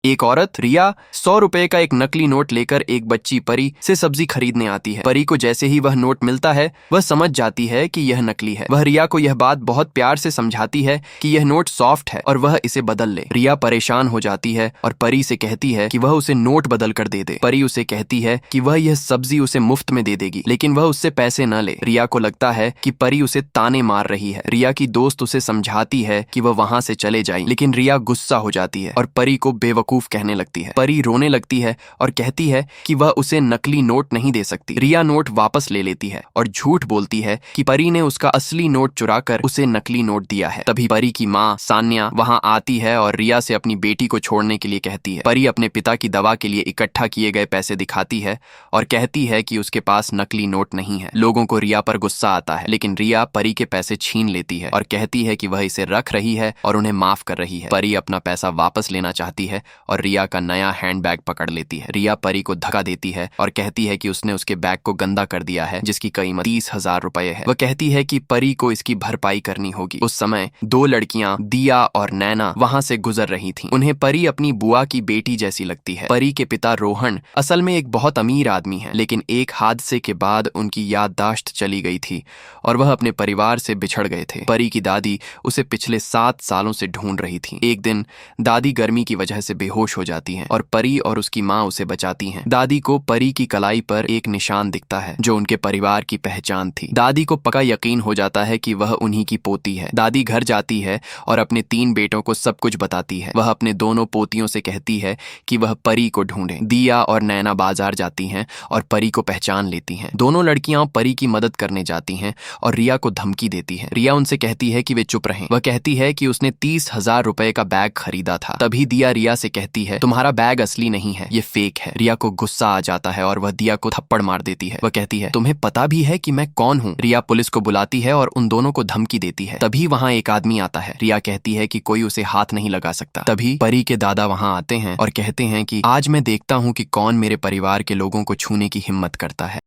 एक औरत रिया 100 रुपए का एक नकली नोट लेकर एक बच्ची परी से सब्जी खरीदने आती है। परी को जैसे ही वह नोट मिलता है वह समझ जाती है कि यह नकली है। वह रिया को यह बात बहुत प्यार से समझाती है कि यह नोट सॉफ्ट है और वह इसे बदल ले। रिया परेशान हो जाती है और परी से कहती है कि वह उसे नोट बदल कर दे दे। परी उसे कहती है कि वह यह सब्जी उसे मुफ्त में दे देगी, लेकिन वह उससे पैसे न ले। रिया को लगता है कि परी उसे ताने मार रही है। रिया की दोस्त उसे समझाती है कि वह वहां से चले जाए, लेकिन रिया गुस्सा हो जाती है और परी को बेवकूफ कहने लगती है। परी रोने लगती है और कहती है कि वह उसे नकली नोट नहीं दे सकती। रिया नोट वापस ले लेती है और झूठ बोलती है कि परी ने उसका असली नोट चुराकर उसे नकली नोट दिया है। तभी परी की माँ सान्या वहां आती है और रिया से अपनी बेटी को छोड़ने के लिए कहती है। परी अपने पिता की दवा के लिए इकट्ठा किए गए पैसे दिखाती है और कहती है कि उसके पास नकली नोट नहीं है। लोगों को रिया पर गुस्सा आता है, लेकिन रिया परी के पैसे छीन लेती है और कहती है कि वह इसे रख रही है और उन्हें माफ कर रही है। परी अपना पैसा वापस लेना चाहती है और रिया का नया हैंडबैग पकड़ लेती है। रिया परी को धक्का देती है और कहती है कि उसने उसके बैग को गंदा कर दिया है, जिसकी कीमत 30,000 रुपए है। वह कहती है कि परी को इसकी भरपाई करनी होगी। उस समय दो लड़कियां दिया और नैना वहां से गुजर रही थीं। उन्हें परी अपनी बुआ की बेटी जैसी लगती है। परी के पिता रोहन असल में एक बहुत अमीर आदमी है, लेकिन एक हादसे के बाद उनकी याददाश्त चली गई थी और वह अपने परिवार से बिछड़ गए थे। परी की दादी उसे पिछले 7 सालों से ढूंढ रही थी। एक दिन दादी गर्मी की वजह से बेहोश हो जाती हैं और परी और उसकी माँ उसे बचाती हैं। दादी को परी की कलाई पर एक निशान दिखता है जो उनके परिवार की पहचान थी। दादी को पक्का यकीन हो जाता है कि वह उन्हीं की पोती है। दादी घर जाती है और अपने 3 बेटों को सब कुछ बताती है। वह अपने दोनों पोतियों से कहती है कि वह परी को ढूंढें। दिया और नैना बाजार जाती हैं और परी को पहचान लेती हैं। दोनों लड़कियां परी की मदद करने जाती हैं और रिया को धमकी देती है। रिया उनसे कहती है कि वे चुप रहें। वह कहती है कि उसने 30,000 रुपए का बैग खरीदा था। तभी दिया रिया से कहती है, तुम्हारा बैग असली नहीं है, ये फेक है। रिया को गुस्सा आ जाता है और वह दिया को थप्पड़ मार देती है। वह कहती है, तुम्हें पता भी है कि मैं कौन हूँ? रिया पुलिस को बुलाती है और उन दोनों को धमकी देती है। तभी वहाँ एक आदमी आता है। रिया कहती है कि कोई उसे हाथ नहीं लगा सकता। तभी परी के दादा वहाँ आते हैं और कहते हैं कि आज मैं देखता हूँ कि कौन मेरे परिवार के लोगों को छूने की हिम्मत करता है।